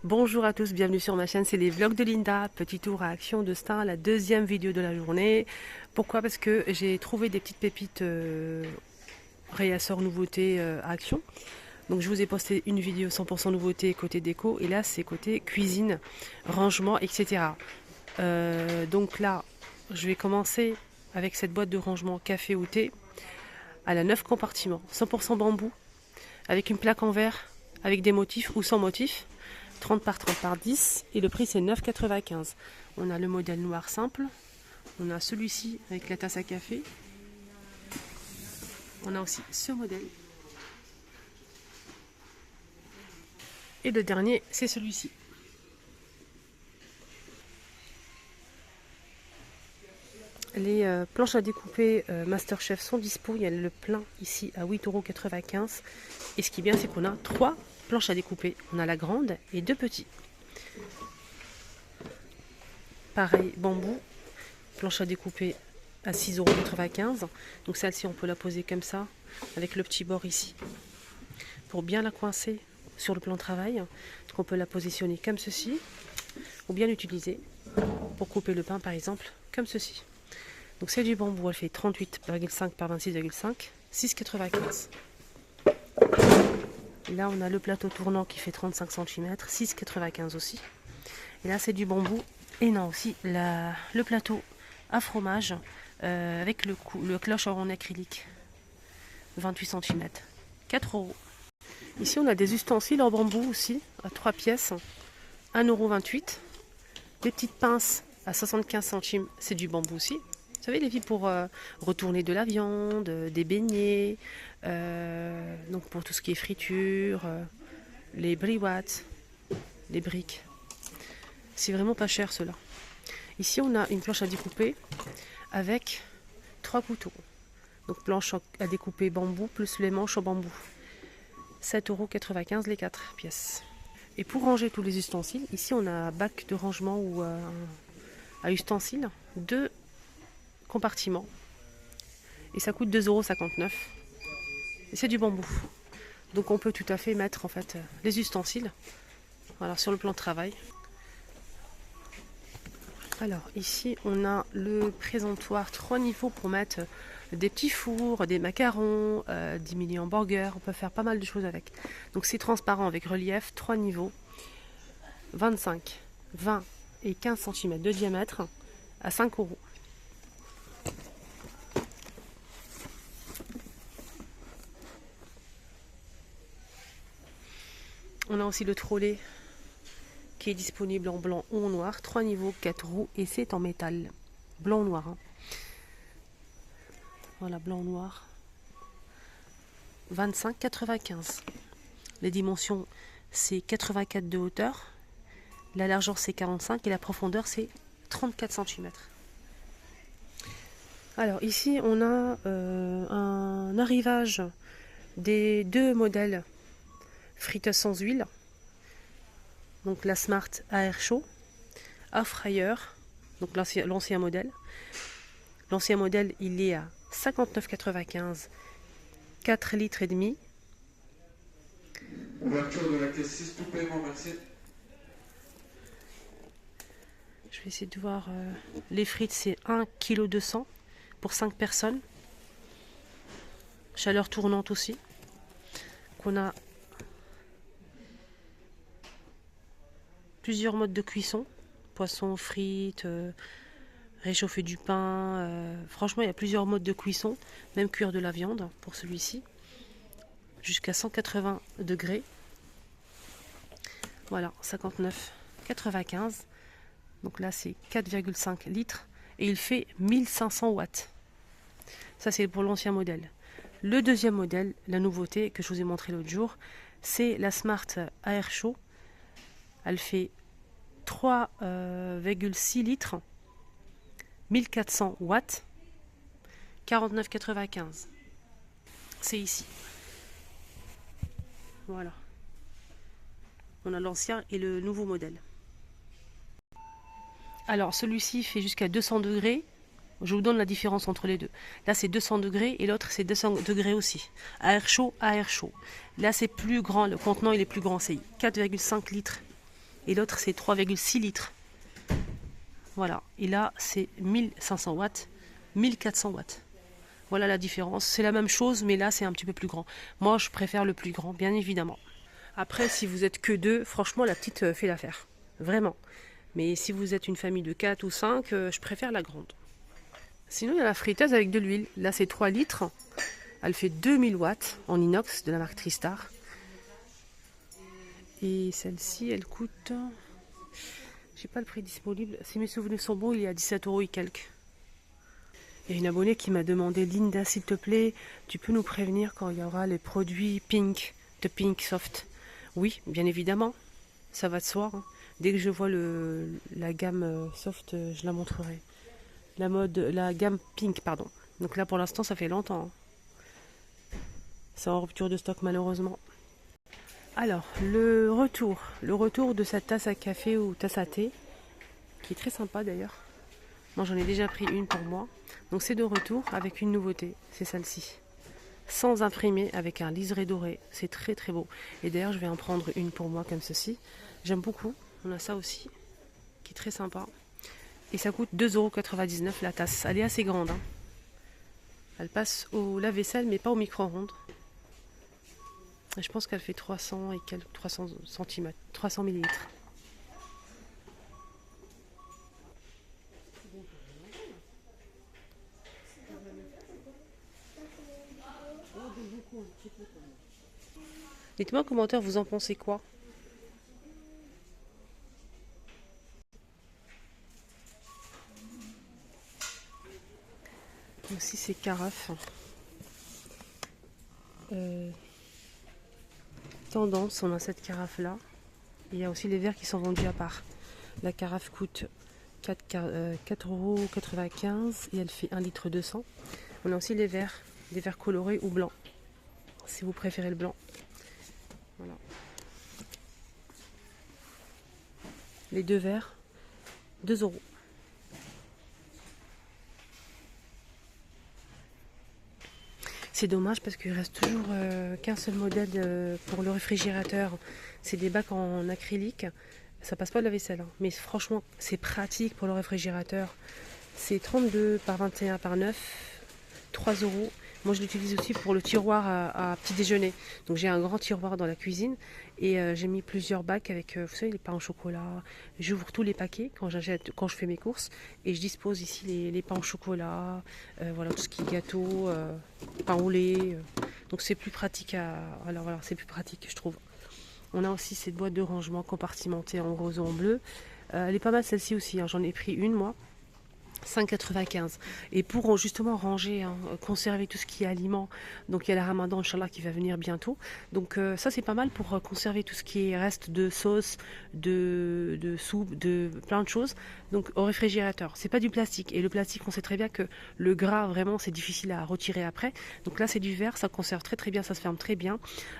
Bonjour à tous, bienvenue sur ma chaîne, c'est les vlogs de Linda. Petit tour à Action de Stein, la deuxième vidéo de la journée. Pourquoi? Parce que j'ai trouvé des petites pépites réassort nouveautés à Action. Donc je vous ai posté une vidéo 100% nouveauté côté déco et là c'est côté cuisine, rangement, etc. Donc là, je vais commencer avec cette boîte de rangement café ou thé. Elle a 9 compartiments, 100% bambou, avec une plaque en verre, avec des motifs ou sans motifs. 30 par 30 par 10 et le prix c'est 9,95. On a le modèle noir simple, on a celui-ci avec la tasse à café, on a aussi ce modèle et le dernier c'est celui-ci. Les planches à découper Masterchef sont dispo, il y a le plein ici à 8,95 €. Et ce qui est bien c'est qu'on a 3 planches à découper, on a la grande et 2 petits. Pareil, bambou, planche à découper à 6,95 €. Donc celle-ci, on peut la poser comme ça, avec le petit bord ici, pour bien la coincer sur le plan de travail. Donc on peut la positionner comme ceci, ou bien l'utiliser pour couper le pain, par exemple, comme ceci. Donc c'est du bambou, elle fait 38,5 par 26,5, 6,95 €. Là, on a le plateau tournant qui fait 35 cm, 6,95 € aussi. Et là, c'est du bambou. Et non, aussi le plateau à fromage avec le cloche en acrylique, 28 cm, 4 €. Ici, on a des ustensiles en bambou aussi, à 3 pièces, 1,28 €. Des petites pinces à 75 centimes, c'est du bambou aussi. Vous savez, les filles, pour retourner de la viande, des beignets, donc pour tout ce qui est friture, les briouates, les briques. C'est vraiment pas cher cela. Ici, on a une planche à découper avec 3 couteaux. Donc planche à découper bambou plus les manches en bambou. 7,95 € les 4 pièces. Et pour ranger tous les ustensiles, ici on a un bac de rangement ou à ustensiles, 2 compartiments. Et ça coûte 2,59 €. Et c'est du bambou. Donc on peut tout à fait mettre en fait les ustensiles, voilà, sur le plan de travail. Alors ici on a le présentoir 3 niveaux pour mettre des petits fours, des macarons, des mini hamburgers, on peut faire pas mal de choses avec. Donc c'est transparent avec relief, 3 niveaux, 25, 20 et 15 cm de diamètre à 5 €. On a aussi le trolley qui est disponible en blanc ou en noir, 3 niveaux, 4 roues et c'est en métal, blanc ou noir. Voilà, blanc ou noir, 25,95 €. Les dimensions c'est 84 de hauteur, la largeur c'est 45 et la profondeur c'est 34 cm. Alors ici on a un arrivage des 2 modèles friteuse sans huile. Donc la Smart Air Chaud, Air Fryer, donc l'ancien modèle. L'ancien modèle, il est à 59,95 €, 4 litres et demi. Ouverture de la caisse 6, tout paiement, merci. Je vais essayer de voir. Les frites, c'est 1,2 kg pour 5 personnes. Chaleur tournante aussi. Qu'on a plusieurs modes de cuisson. Poisson, frites, réchauffer du pain. Franchement, il y a plusieurs modes de cuisson. Même cuire de la viande pour celui-ci. Jusqu'à 180 degrés. Voilà, 59,95 €. Donc là, c'est 4,5 litres. Et il fait 1500 watts. Ça, c'est pour l'ancien modèle. Le deuxième modèle, la nouveauté que je vous ai montré l'autre jour, c'est la Smart Air Chaud. Elle fait 3,6 litres, 1400 watts, 49,95 €. C'est ici. Voilà. On a l'ancien et le nouveau modèle. Alors celui-ci fait jusqu'à 200 degrés. Je vous donne la différence entre les deux. Là c'est 200 degrés et l'autre c'est 200 degrés aussi. À air chaud, à air chaud. Là c'est plus grand, le contenant il est plus grand, c'est 4,5 litres et l'autre c'est 3,6 litres. Voilà, et là c'est 1500 watts, 1400 watts. Voilà la différence. C'est la même chose, mais là c'est un petit peu plus grand. Moi je préfère le plus grand, bien évidemment. Après, si vous êtes que deux, franchement la petite fait l'affaire. Vraiment. Mais si vous êtes une famille de 4 ou 5, je préfère la grande. Sinon il y a la friteuse avec de l'huile. Là c'est 3 litres. Elle fait 2000 watts en inox de la marque Tristar. Et celle-ci elle coûte... J'ai pas le prix disponible. Si mes souvenirs sont bons, il est à 17 € et quelques. Il y a une abonnée qui m'a demandé: Linda, s'il te plaît, tu peux nous prévenir quand il y aura les produits Pink, de Pink Soft? Oui, bien évidemment, ça va de soi. Hein. Dès que je vois la gamme Soft, je la montrerai. La gamme Pink, pardon. Donc là, pour l'instant, ça fait longtemps. Hein. C'est en rupture de stock, malheureusement. Alors, le retour de cette tasse à café ou tasse à thé, qui est très sympa d'ailleurs. Moi j'en ai déjà pris une pour moi. Donc c'est de retour avec une nouveauté, c'est celle-ci. Sans imprimer, avec un liseré doré, c'est très très beau. Et d'ailleurs je vais en prendre une pour moi comme ceci. J'aime beaucoup, on a ça aussi, qui est très sympa. Et ça coûte 2,99 € la tasse, elle est assez grande. Hein. Elle passe au lave-vaisselle mais pas au micro-ondes. Je pense qu'elle fait 300 et quelques 300 cm, 300 millilitres. Dites-moi en commentaire, vous en pensez quoi? Aussi ces carafes. Tendance, on a cette carafe là. Il y a aussi les verres qui sont vendus à part. La carafe coûte 4,95 € et elle fait 1,2 litre. On a aussi les verres, des verres colorés ou blancs, si vous préférez le blanc. Voilà. Les deux verres, 2 €. C'est dommage parce qu'il reste toujours qu'un seul modèle pour le réfrigérateur. C'est des bacs en acrylique. Ça passe pas de la vaisselle. Hein. Mais franchement, c'est pratique pour le réfrigérateur. C'est 32 par 21 par 9, 3 €. Moi, je l'utilise aussi pour le tiroir à petit déjeuner. Donc, j'ai un grand tiroir dans la cuisine et j'ai mis plusieurs bacs avec, vous savez, les pains au chocolat. J'ouvre tous les paquets quand quand je fais mes courses et je dispose ici les pains au chocolat, voilà, tout ce qui est gâteau, pain au lait. Donc, c'est plus pratique alors voilà, c'est plus pratique, je trouve. On a aussi cette boîte de rangement compartimentée en rose ou en bleu. Elle est pas mal celle-ci aussi. Hein. J'en ai pris une moi. 5,95 €. Et pour justement ranger, hein, conserver tout ce qui est aliments, donc il y a la Ramadan, Inch'Allah, qui va venir bientôt. Donc ça c'est pas mal pour conserver tout ce qui reste de sauce, de soupe, de plein de choses. Donc au réfrigérateur, c'est pas du plastique. Et le plastique, on sait très bien que le gras, vraiment, c'est difficile à retirer après. Donc là c'est du verre, ça conserve très très bien, ça se ferme très bien.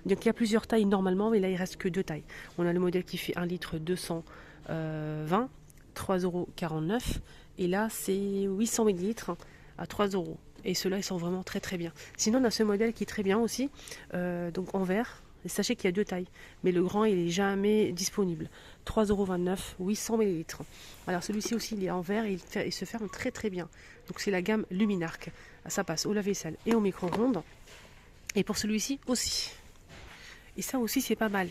Donc il y a plusieurs tailles normalement, mais là il reste que 2 tailles. On a le modèle qui fait 1,220 litre, 3,49 €. Et là, c'est 800 millilitres à 3 €. Et ceux-là, ils sont vraiment très très bien. Sinon, on a ce modèle qui est très bien aussi, donc en verre. Et sachez qu'il y a 2 tailles, mais le grand, il est jamais disponible. 3,29 €, 800 millilitres. Alors celui-ci aussi, il est en verre et il se ferme très très bien. Donc c'est la gamme Luminarc. Ça passe au lave-vaisselle et au micro-ondes. Et pour celui-ci aussi. Et ça aussi, c'est pas mal.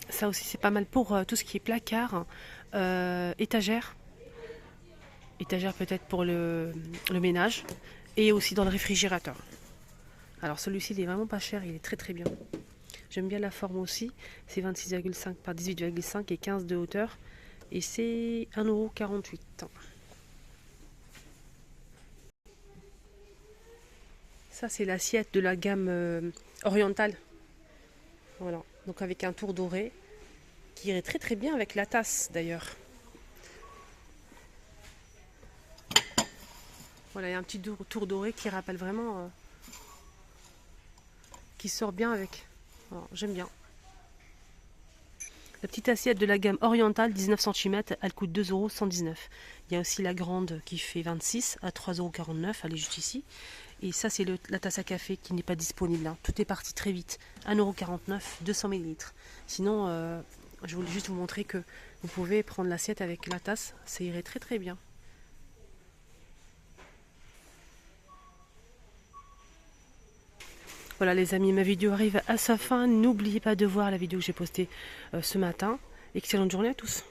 Ça aussi, c'est pas mal pour tout ce qui est placard, étagère. Étagère peut-être pour le ménage et aussi dans le réfrigérateur. Alors celui-ci il est vraiment pas cher, il est très très bien. J'aime bien la forme aussi, c'est 26,5 par 18,5 et 15 de hauteur et c'est 1,48 €. Ça c'est l'assiette de la gamme orientale. Voilà, donc avec un tour doré qui irait très très bien avec la tasse d'ailleurs. Voilà, il y a un petit tour doré qui rappelle vraiment, qui sort bien avec. Alors, j'aime bien. La petite assiette de la gamme orientale, 19 cm, elle coûte 2,119 €. Il y a aussi la grande qui fait 26 à 3,49 €, elle est juste ici. Et ça, c'est la tasse à café qui n'est pas disponible. Hein. Tout est parti très vite. 1,49 €, 200 millilitres. Sinon, Je voulais juste vous montrer que vous pouvez prendre l'assiette avec la tasse, ça irait très très bien. Voilà les amis, ma vidéo arrive à sa fin. N'oubliez pas de voir la vidéo que j'ai postée ce matin. Excellente journée à tous.